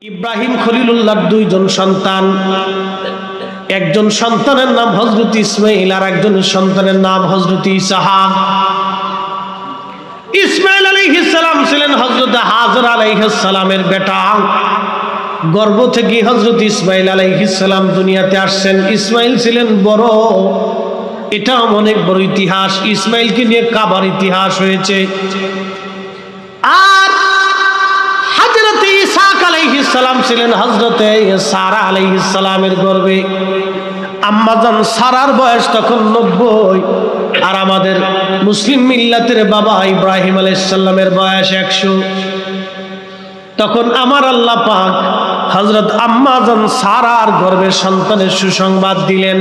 ইব্রাহিম খলিলুল্লাহর দুইজন সন্তান, একজন সন্তানের নাম হযরত ইসমাঈল আর একজনের সন্তানের নাম হযরত ইসহাক। ইসমাঈল আলাইহিস সালাম ছিলেন হযরত হাজর আলাইহিস সালামের বেটা। গর্ভ থেকে হযরত ইসমাঈল আলাইহিস সালাম দুনিয়াতে আসছেন। ইসমাঈল ছিলেন বড়, এটা অনেক বড় ইতিহাস। ইসমাঈলকে নিয়ে কাবার ইতিহাস হয়েছে। আর হযরত ইসহাক আলাইহিস সালাম ছিলেন হযরত সারা আলাইহিস সালামের গর্ভে। আম্মাজান সারার বয়স তখন 90, আর আমাদের মুসলিম মিল্লাতের বাবা ইব্রাহিম আলাইহিস সালামের বয়স 100। তখন আমার আল্লাহ পাক হযরত আম্মাজান সারার গর্ভে সন্তানের সুসংবাদ দিলেন।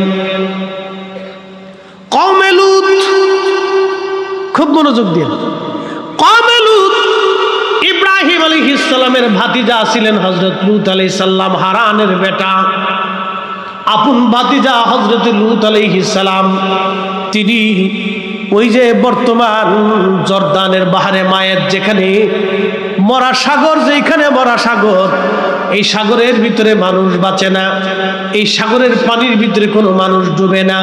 কওমে লূত, খুব মনোযোগ দিয়ে, কওমে লূত ইব্রাহিম আলাইহিস সালামের ভাতিজা ছিলেন হযরত লূত আলাইহিস সালাম, হারানের বেটা। আপন ভাতিজা হযরত লূত আলাইহিস সালাম, তিনি ওই যে বর্তমান জর্দানের বাহারে মায়ের যেখানে মরা সাগর, যেখানে মরা সাগর, এই সাগরের ভিতরে মানুষ বাঁচে না, এই সাগরের পানির ভিতরে কোনো মানুষ ডুবে না,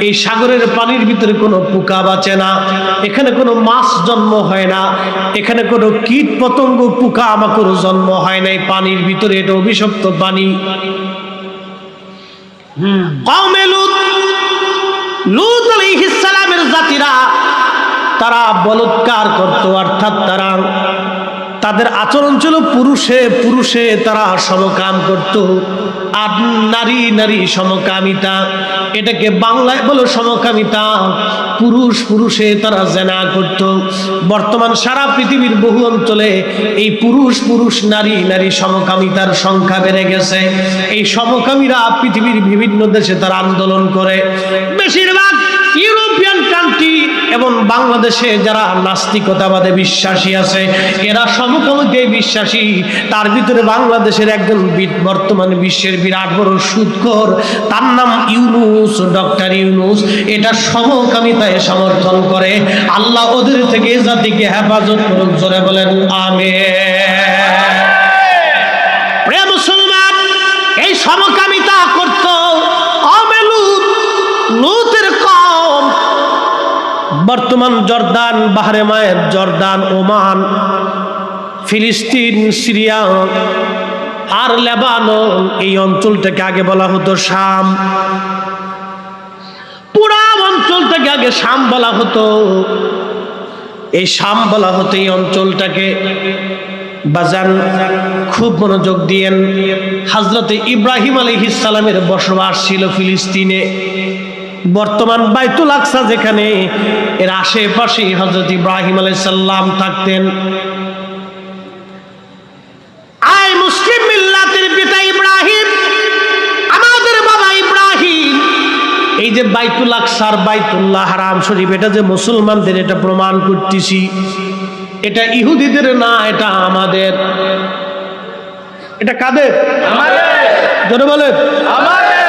এই সাগরের পানির ভিতরে কোনো পোকা বাঁচে না, এখানে কোনো মাছ জন্ম হয় না, এখানে কোনো কীট পতঙ্গ পোকা মাকড় জন্ম হয় না। এই পানির ভিতরে এটা অভিশপ্ত পানি। কওমে লূত, লূত আলাইহিস সালামের জাতিরা তারা বলৎকার করত, অর্থাৎ তারা তাদের আচরণ ছিল পুরুষে পুরুষে তারা সমকাম করত, আর নারী নারী সমকামিতা, এটাকে বাংলায় বলো সমকামিতা। পুরুষ পুরুষে তারা জেনা করত। বর্তমান সারা পৃথিবীর বহু অঞ্চলে এই পুরুষ পুরুষ নারী নারী সমকামিতার সংখ্যা বেড়ে গেছে। এই সমকামীরা পৃথিবীর বিভিন্ন দেশে তারা আন্দোলন করে। বেশিরভাগ ইউরোপিয়ান কান্ট্রি এবং বাংলাদেশে যারা নাস্তিকতাবাদে বিশ্বাসী আছে, এরা সমকামিতে বিশ্বাসী। তার ভিতরে বাংলাদেশের একজন বর্তমানে বিশ্বের বিরাট বড় সুদখোর, তার নাম ইউনূস, ডক্টর ইউনূস, এটা সমকামিতায় সমর্থন করে। আল্লাহ ওদের থেকে জাতিকে হেফাজত করুক, জোরে বলেন আমিন। প্রিয় মুসলমান, এই সমকামিতা করত কওমে লূত, লূতের কওম বর্তমান জর্দান, বাহরে মায়ের জর্দান, ওমান, ফিলিস্তিন, সিরিয়া আর লেবানন, এই অঞ্চলটাকে আগে বলা হতো শাম। পুরা অঞ্চলটাকে আগে শাম বলা হতো। এই শাম বলা হতো এই অঞ্চলটাকে। বাজান খুব মনোযোগ দিয়েন, হযরতে ইব্রাহিম আলাইহিস সালামের বসবাস ছিল ফিলিস্তিনে। বর্তমান বাইতুল আকসা যেখানে, এর আশেপাশে হযরত ইব্রাহিম আলাইহিস সালাম থাকতেন। আয় মুসলিম মিল্লাতের পিতা ইব্রাহিম, আমাদের বাবা ইব্রাহিম, এই যে বাইতুল আকসার বাইতুল্লাহ হারাম শরীফ, এটা যে মুসলমানদের, এটা প্রমাণ করতেছি, এটা ইহুদিদের না, এটা আমাদের। এটা কাদের? আমাদের। জোরে বলেন আমাদের।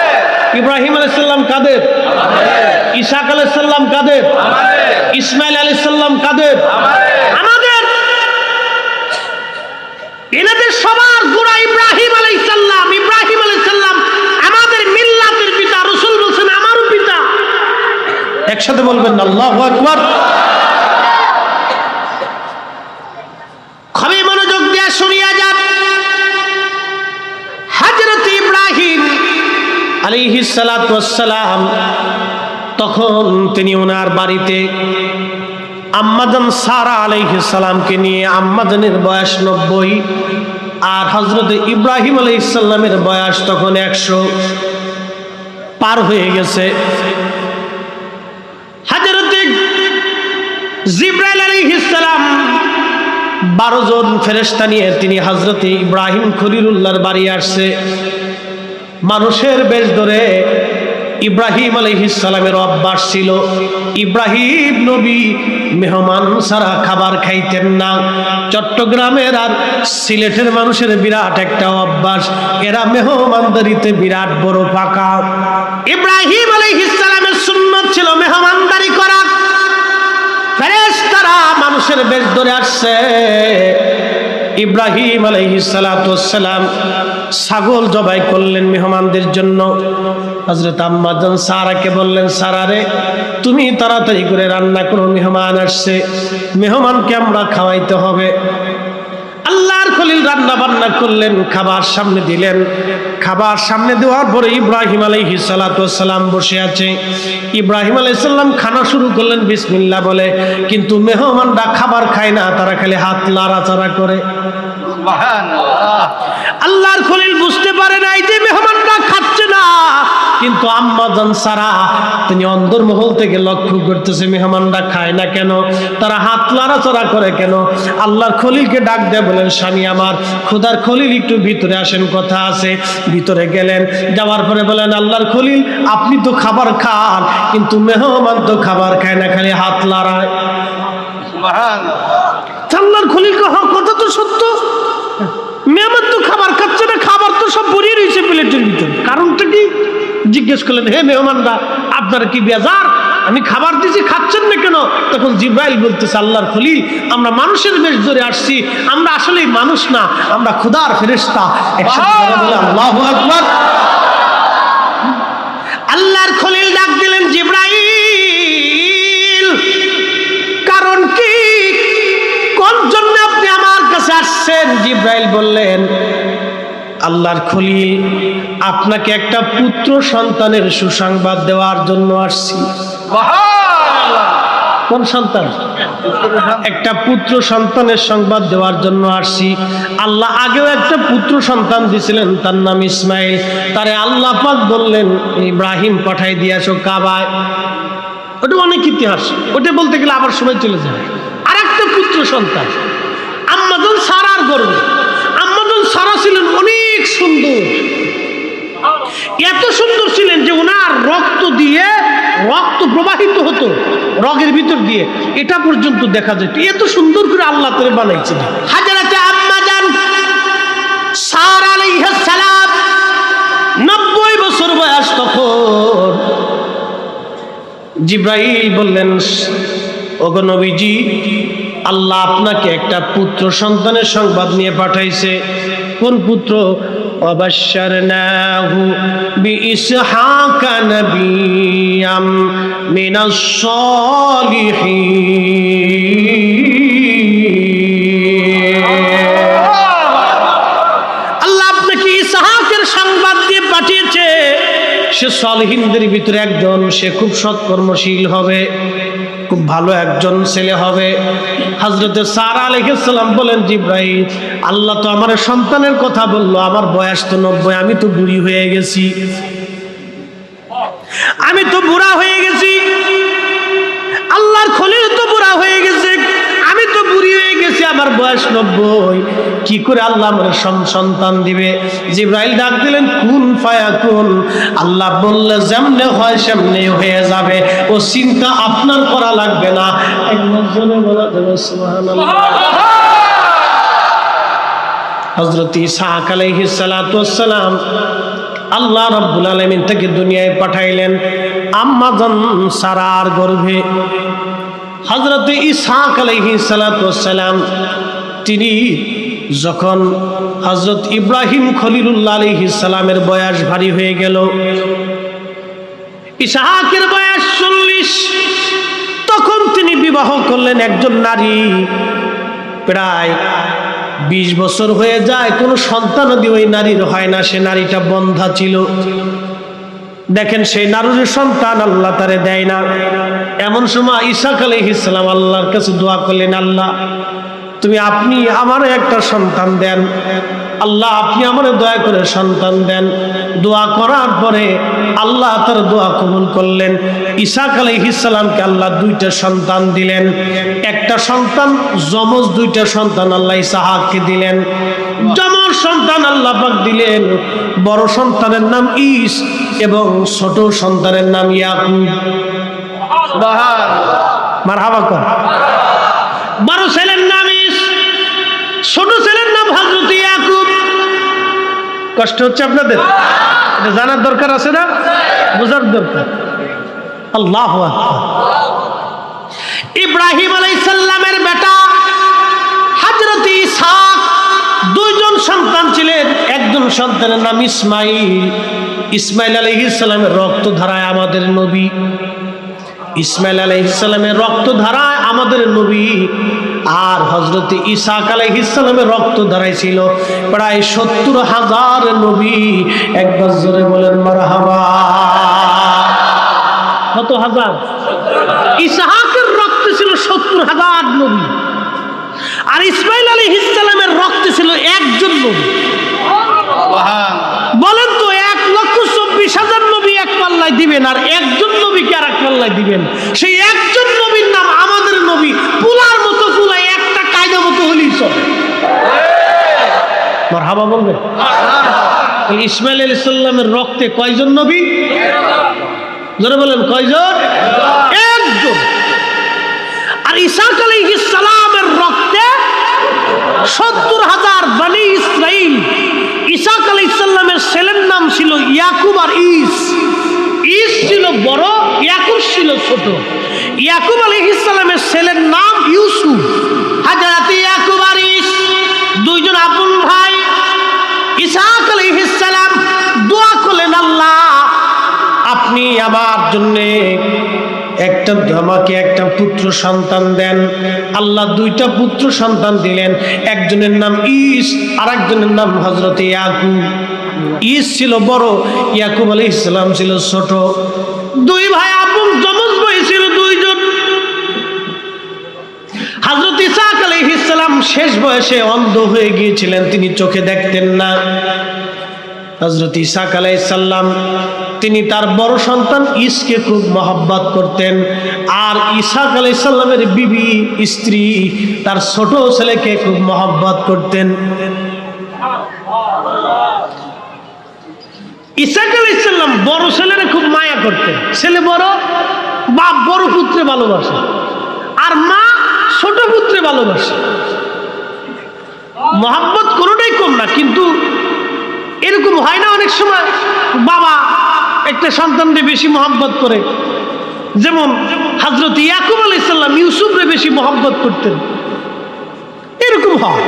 ইব্রাহিম আলাইহিস সালাম কাদের? আমাদের। ইসহাক আলাইহিস সালাম কাদের? আমাদের। ইসমাঈল আলাইহিস সালাম কাদের? আমাদের। এনাদের সবার গোড়া ইব্রাহিম আলাইহিস সালাম। ইব্রাহিম আলাইহিস সালাম আমাদের মিল্লাতের পিতা। রাসূল বলেন আমারও পিতা। একসাথে বলবেন না আল্লাহু আকবার। খুবই মনোযোগ দিয়ে শুনিয়া যান। হযরত ইব্রাহিম আলাইহিস সালাতু ওয়াস সালাম, তখন তিনি ওনার বাড়িতে আম্মাজান সারা আলাইহিস সালামকে নিয়ে, আম্মাজানের বয়স 90 আর হযরত ইব্রাহিম আলাইহিস সালামের বয়স তখন 100 পার হয়ে গেছে। হযরত জিবরাইল আলাইহিস সালাম 12 জন ফেরেশতা নিয়ে তিনি হযরত ইব্রাহিম খলিলুল্লাহর বাড়ি আসছে। মানুষের বেশ ধরে ইব্রাহিম আলাইহিস সালামের অভ্যাস ছিল, ইব্রাহিম নবী মেহমান ছাড়া খাবার খাইতেন না। চট্টগ্রামের আর সিলেটের মানুষের বিরাট একটা অভ্যাস, এরা মেহমানদারিতে বিরাট বড় পাকা। ইব্রাহিম আলাইহিস সালামের সুন্নাত ছিল মেহমানদারি করা। ফেরেশতারা মানুষের বেশ ধরে আসছে, ইব্রাহিম আলাইহিস সালাতু ওয়াস সালাম ছাগল জবাই করলেন মেহমানদের জন্য। হযরত আম্মা জান সারাকে বললেন, সারা রে তুমি তাড়াতাড়ি করে রান্না করো, মেহমান আসছে, মেহমানকে আমরা খাওয়াইতে হবে। আল্লাহর খলিল রান্না বান্না করলেন, খাবার সামনে দিলেন। খাবার সামনে দেওয়ার পরে ইব্রাহিম আলাইহিস সালাতু ওয়াস সালাম বসে আছে। ইব্রাহিম আলাইহিস সালাম খানা শুরু করলেন বিসমিল্লাহ বলে, কিন্তু মেহমানরা খাবার খায় না, তারা খালি হাত নাড়াচাড়া করে। সুবহানাল্লাহ। আল্লাহর খলিল বুঝতে পারে নাই যে মেহমানরা খাচ্ছে না, কিন্তু আম্মা জান সারা তিনি অন্তর্মহল থেকে লক্ষ্য করতেছে মেহমানরা খায় না কেন, তারা হাত নাড়াচাড়া করে কেন। আল্লাহর খলিলকে ডাক দেয়, বলেন স্বামী আমার, খোদার খলিল একটু ভিতরে আসেন, কথা আছে। ভিতরে গেলেন, যাওয়ার পরে বলেন, আল্লাহর খলিল আপনি তো খাবার খান, কিন্তু মেহমান তো খাবার খায় না, খালি হাত নাড়ায়। সুবহানাল্লাহ। আল্লাহর খলিল কথা তো সত্য, মেহমান তো খাবার খাচ্ছে না, খাবার তো সব ভরিয়ে রয়েছে প্লেটের ভিতরে, কারণটা কি? জিজ্ঞেস করলেন, হে মেহমানরা আপনারা কি বেজার, আমি খাবার দিয়েছি খাচ্ছেন না কেন? তখন জিব্রাইল বলতেছে, আল্লাহর খলিল আমরা মানুষের বেশ ধরে আসছি, আমরা আসলে মানুষ না, আমরা খোদার ফেরেশতা। একসাথে বলে আল্লাহু আকবার। আল্লাহর খলিল ডাক দিলেন, জিব্রাইল কারণ কি, কোন জন্য আপনি আমার কাছে আসছেন? জিব্রাইল বললেন, আল্লাহর খলিল আপনাকে একটা পুত্র সন্তানের সুসংবাদ দেওয়ার জন্য আসছি। কোন সন্তান? একটা পুত্র সন্তানের সংবাদ দেওয়ার জন্য আসছি। আল্লাহ আগেও একটা পুত্র সন্তান দিয়েছিলেন, তার নাম ইসমাইল। তারে আল্লাহ পাক বললেন ইব্রাহিম পাঠাই দিয়ে আসো কাবায়। ওটা অনেক ইতিহাস, ওটা বলতে গেলে আবার সময় চলে যায়। আর একটা পুত্র সন্তান আম্মা জান সারার গর্ভে। আম্মা জান সারা ছিলেন অনেক সুন্দর, এত সুন্দর ছিলেন যে ওনার রক্ত দিয়ে রক্ত প্রবাহিত হতো রগের ভিতর দিয়ে, এটা পর্যন্ত দেখা যেত। এত সুন্দর করে আল্লাহ তাআলা বানাইছিলেন। হযরতে আম্মা জান সারা আলাইহিস সালাম 90 বছর বয়স তখন। জিব্রাইল বললেন, ওগো নবীজি, আল্লাহ আপনাকে একটা পুত্র সন্তানের সংবাদ নিয়ে পাঠাইছে। কোন পুত্র? ওয়াবাশশারনাহু বিইসহাকা নাবিয়্যাম মিনাস সালিহিন। আল্লাহ আপনাকে ইসহাকের সংবাদ দিয়ে পাঠিয়েছে, সে সালেহিনদের ভিতরে একজন, সে খুব সৎকর্মশীল হবে, খুব ভালো একজন ছেলে হবে। হযরতে সারা আলাইহিস সালাম বলেন, জিব্রাইল আল্লাহ তো আমার সন্তানের কথা বললো, আমার বয়স তো 90, আমি তো বুড়ি হয়ে গেছি, আমি তো বুড়া হয়ে গেছি। আল্লাহর খলিল তো বুড়া হয়ে গেছে, আমি তো বুড়ি হয়ে গেছি, আমার বয়স 90, কি করে আল্লাহ আমার সন্তান দিবে? জিব্রাইল ডাক দিলেন, কুন ফায়াকুন। আল্লাহ বললে যেমনে হয় সেমনে হয়ে যাবে, ও চিন্তা আপনার করা লাগবে না। একজনে বলা যাবে সুবহানাল্লাহ। হযরত ইসহাক আলাইহিস সালাতু ওয়াস সালাম আল্লাহ রাব্বুল আলামিন থেকে দুনিয়ায় পাঠাইলেন আম্মা জান সারার গর্ভে। হযরত ইসহাক আলাইহিস সালাতু ওয়াস সালাম তিনি যখন হযরত ইব্রাহিম খলিলুল্লাহ আলাইহিস সালামের বয়স ভারী হয়ে গেল, ইসহাকের বয়স 40, তখন তিনি বিবাহ করলেন একজন নারী। প্রায় 20 বছর হয়ে যায়, কোনো সন্তান যদি ওই নারীর হয় না, সে নারীটা বন্ধা ছিল। দেখেন সেই নারীর সন্তান আল্লাহ তারে দেয় না। এমন সময় ইসহাক আলাইহিস সালাম আল্লাহর কাছে দোয়া করলেন, আল্লাহ আপনি আমার একটা সন্তান দেন, আল্লাহ আপনি আমার দয়া করে সন্তান দেন। দোয়া করার পরে আল্লাহ তার দোয়া কবুল করলেন। ইসহাক আলাইহিস সালামকে আল্লাহ 2টা সন্তান দিলেন। একটা সন্তান যমজ, 2টা সন্তান আল্লাহ ইসহাককে দিলেন। যমজ সন্তান আল্লাহ পাক দিলেন, বড় সন্তানের নাম ঈস এবং ছোট সন্তানের নাম ইয়াকুব। সুবহানাল্লাহ, মারহাবা কর। বড় ছেলের নাম ঈস, ছোট ছেলের নাম হযরত ইয়াকুব। কষ্ট হচ্ছে আপনাদের? এটা জানার দরকার আছে না? বোঝার দরকার। আল্লাহু আকবার। ইব্রাহিম আলাইহিস সালামের বেটা হযরত ইসহাক দুইজন সন্তান ছিলেন, একজন সন্তানের নাম ইসমাইল। ইসমাইল আলাইহিস সালামের রক্ত ধারায় আমাদের নবী, ইসমাইল আলাইহিস সালামের রক্ত ধারায় আমাদের নবী। আর হযরত ঈসা আলাইহিস সালামের রক্ত ধারায় ছিল প্রায় ৭০,০০০ নবী। একবার জোরে বলেন মারহাবা। কত হাজার? ইসহাকের রক্তে ছিল ৭০,০০০ নবী, আর ইসমাইল আলাইহিস সালামের রক্তে ছিল একজন নবী। বলেন তো ১,২৪,০০০ নবী এক পাল্লায় দিবেন, আর একজন নবীকে আর এক পাল্লায় দিবেন। সেই একজন নবীর নাম আমাদের নবী। পুলার মতো পুলাই একটা কায়দা মতো হলেই চলে। মারহাবা বলবেন। ইসমাইল আলাইহিস সালামের রক্তে কয়জন নবী? জোরে বলেন কয়জন? একজন। আর ঈসা আলাইহিস সালামের রক্তে ৭০,০০০ বনি ইসরাইল। ঈসা আলাইহিস সালামের ছেলের নাম ছিল ইয়াকুব আর ঈস। ঈস ছিল বড়, ইয়াকুব ছিল ছোট। ইয়াকুব আলাইহিস সালামের ছেলের নাম ইউসুফ। হযরত ইয়াকুব আর ঈস দুইজন আপন ভাই। ঈসা আলাইহিস সালাম দোয়া করলেন, আল্লাহ আপনি আমার জন্য আমাকে একটা পুত্র সন্তান দেন। আল্লাহ দুইটা পুত্র সন্তান দিলেন, একজনের নাম ঈস আর একজনের নাম হযরত ইয়াকুব। ঈস ছিল বড়, ইয়াকুব আলাইহিস সালাম ছিল ছোট। দুই ভাই আপন যমজ ভাই ছিল দুইজন। হযরত ঈসা আলাইহিস সালাম শেষ বয়সে অন্ধ হয়ে গিয়েছিলেন, তিনি চোখে দেখতেন না। হযরত ঈসা আলাইহিস সালাম তিনি তার বড় সন্তান ঈসকে খুব মহব্বত করতেন, আর ঈসা আলাইহিস সালামের বিবি স্ত্রী তার ছোট ছেলেকে খুব মহব্বত করতেন। ঈসা আলাইহিস সালাম বড় ছেলেরে খুব মায়া করতেন। ছেলে বড়, বাপ বড় পুত্রে ভালোবাসে, আর মা ছোট পুত্রে ভালোবাসে। মহব্বত কোনোটাই কম না, কিন্তু এরকম হয় না অনেক সময় বাবা একটা সন্তানকে বেশি মহব্বত করে, যেমন হযরত ইয়াকুব আলাইহিস সালাম ইউসুফরে বেশি মহব্বত করতেন, এরকম হয়।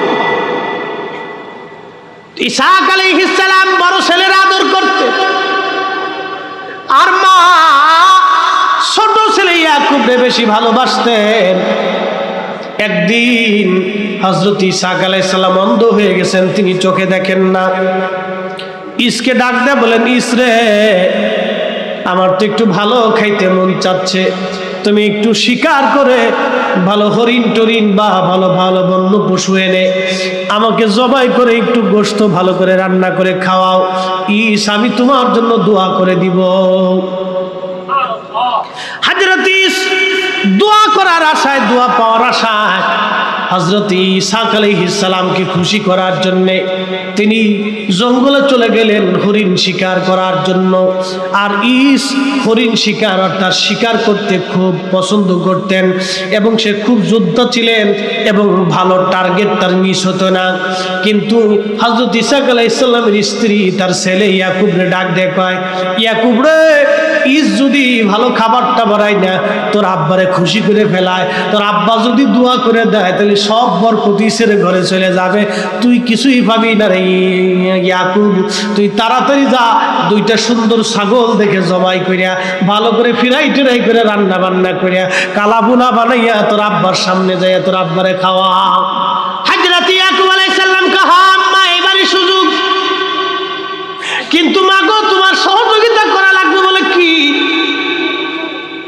ঈসা আলাইহিস সালাম বড় ছেলের আদর করতেন, আর মা ছোট ছেলে ইয়াকুবরে বেশি ভালোবাসতেন। একদিন হযরত ঈসা আলাইহিস সালাম অন্ধ হয়ে গেছেন, তিনি চোখে দেখেন না। ঈসকে ডাক দেয়া বলেন, ঈস রে, আমার তো একটু ভালো খাইতে মন চাচ্ছে, তুমি একটু শিকার করে ভালো হরিণ টরিণ বা ভালো ভালো বন্য পশু এনে আমাকে জবাই করে একটু গোশত ভালো করে রান্না করে খাওয়াও। ঈস, আমি তোমার জন্য দোয়া করে দিব। হযরত ঈস দোয়া করার আশায়, দোয়া পাওয়ার আশায় হযরত ঈসা আলাইহিস সালামকে খুশি করার জন্য তিনি জঙ্গলে চলে গেলেন হরিণ শিকার করার জন্য। আর ঈস হরিণ শিকার অর্থাৎ শিকার করতে খুব পছন্দ করতেন, এবং সে খুব যোদ্ধা ছিলেন, এবং ভালো টার্গেট তার মিস হতো না। কিন্তু হযরত ঈসা আলাইহিস সালামের স্ত্রী তার ছেলে ইয়াকুবরে ডাক দেয়, কয়, ইয়াকুব রে, ঈস যদি ভালো খাবারটা বাড়ায় না, তোর আব্বারে খুশি করে ফেলায়, তোর আব্বা যদি দোয়া করে দেয়, তাহলে সব বরকত ঈসের ঘরে চলে যাবে, তুই কিছুই পাবি না রে ইয়াকুব। তুই তাড়াতাড়ি যা, দুইটা সুন্দর ছাগল দেখে জবাই করিয়া ভালো করে ফিরাই টিরাই করে রান্না বান্না করিয়া কালাবুনা বানাইয়া তোর আব্বার সামনে যাইয়া তোর আব্বারে খাওয়া। হযরত ইয়াকুব আলাইহিস সালাম কহা, আম্মা এবারই সুযোগ, কিন্তু মা গো তোমার সহযোগিতা করা লাগবে। বলে কি?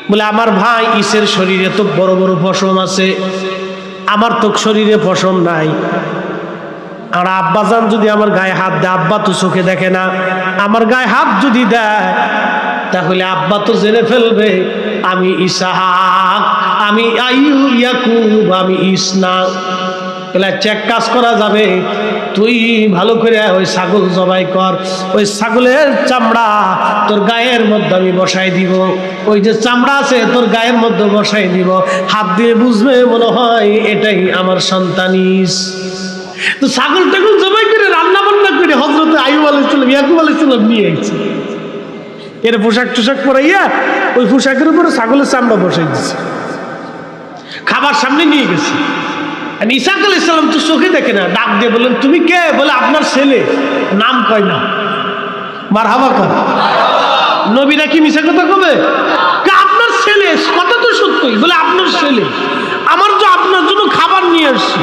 বলে আমার ভাই ঈসের শরীরে তো বড় বড় পশম আছে, আমার তো শরীরে পশম নাই। আর আব্বাজান যদি আমার গায়ে হাত দেয়, আব্বা তো চোখে দেখে না, আমার গায়ে হাত যদি দেয় তাহলে আব্বা তো জেনে ফেলবে আমি ইসহাক, আমি ইয়াকুব, আমি ঈস না। তাহলে চেক কাজ করা যাবে, তুই ভালো করে ওই ছাগল জবাই কর, ওই ছাগলের চামড়া তোর গায়ের মধ্যে আমি বসাই দিব, ওই যে চামড়া আছে তোর গায়ের মধ্যে বসাই দিব, হাত দিয়ে বুঝবে মনে হয় এটাই আমার সন্তান ঈস। তো ছাগল টাগল জবাই করে রান্না বান্না করে হযরত আইয়ুব আলাইহিস সালাম, ইয়াকুব আলাইহিস সালাম নিয়ে আইছে। এর পোশাক টোশাক পরাইয়া ওই পোশাকের উপরে ছাগলের চামড়া বসাই দিছে, খাবার সামনে নিয়ে গেছে। আমি ইসাক আলাইহিস সালাম তো চোখে দেখে না, ডাক দিয়ে বললেন তুমি কে? বলে আপনার ছেলে। নাম কয় না। মারহাবা কর। নবী নাকি মিছা কথা কবে? আপনার ছেলে, কথা তো সত্যই। বলে আপনার ছেলে, আমার তো আপনার জন্য খাবার নিয়ে আসছি।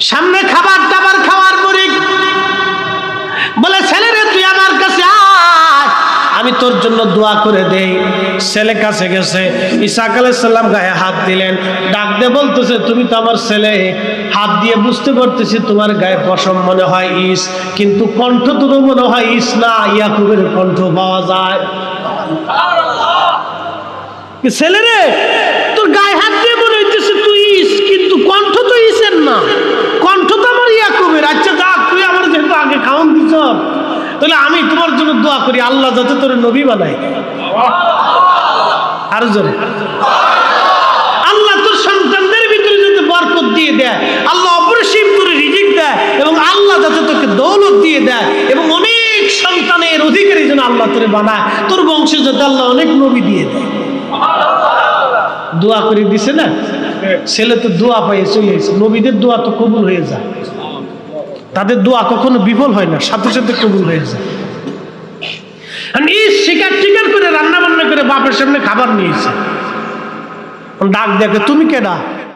সামনে খাবার টাবার খাওয়ার পরে বলে ছেলে রে তুই আমার কাছে আয়, আমি তোর জন্য দোয়া করে দেই। ছেলে কাছে গেছে, ইসাক আলাইহিস সালাম গায়ে হাত দিলেন, ডাক দিয়ে বলতেছে তুমি তো আমার ছেলে। হাত দিয়ে বুঝতে পারতেছি তোমার গায়ে পশম মনে হয় ইস, কিন্তু কণ্ঠ তো মনে হয় ইস না, ইয়াকুবের কণ্ঠ পাওয়া যায়। ছেলে রে তোর গায়ে হাত দিয়ে মনে হইতেছে তুই ইস, কিন্তু কণ্ঠ তো ইসের না, কণ্ঠ তো আমার ইয়াকুবের। আচ্ছা যাক, তুই আমার যেহেতু আগে খাওয়ান দিছ, তাহলে আমি তোমার জন্য দোয়া করি আল্লাহ যাতে তোর নবী বানায়। আর জোরে আল্লাহ তোর সন্তানদের ভিতরে যাতে বরকত দিয়ে দেয়, আল্লাহ অপরিসীম করে রিজিক দেয়, এবং আল্লাহ যাতে তোকে দৌলত দিয়ে দেয়, এবং অনেক সন্তানের অধিকারী যেন আল্লাহ তোরে বানায়, তোর বংশে যাতে আল্লাহ অনেক নবী দিয়ে দেয়। দোয়া করে দিছে না, ছেলে তো দোয়া পাইয়ে চলে এসেছে। নবীদের দোয়া তো কবুল হয়ে যায়, তাদের দোয়া কখনো বিফল হয় না, সাথে সাথে কবুল হয়ে যায়। শিকার টিকার করে রান্না বান্না করে বাপের সামনে খাবার নিয়েছে। ডাক দেখে তুমি কেডা?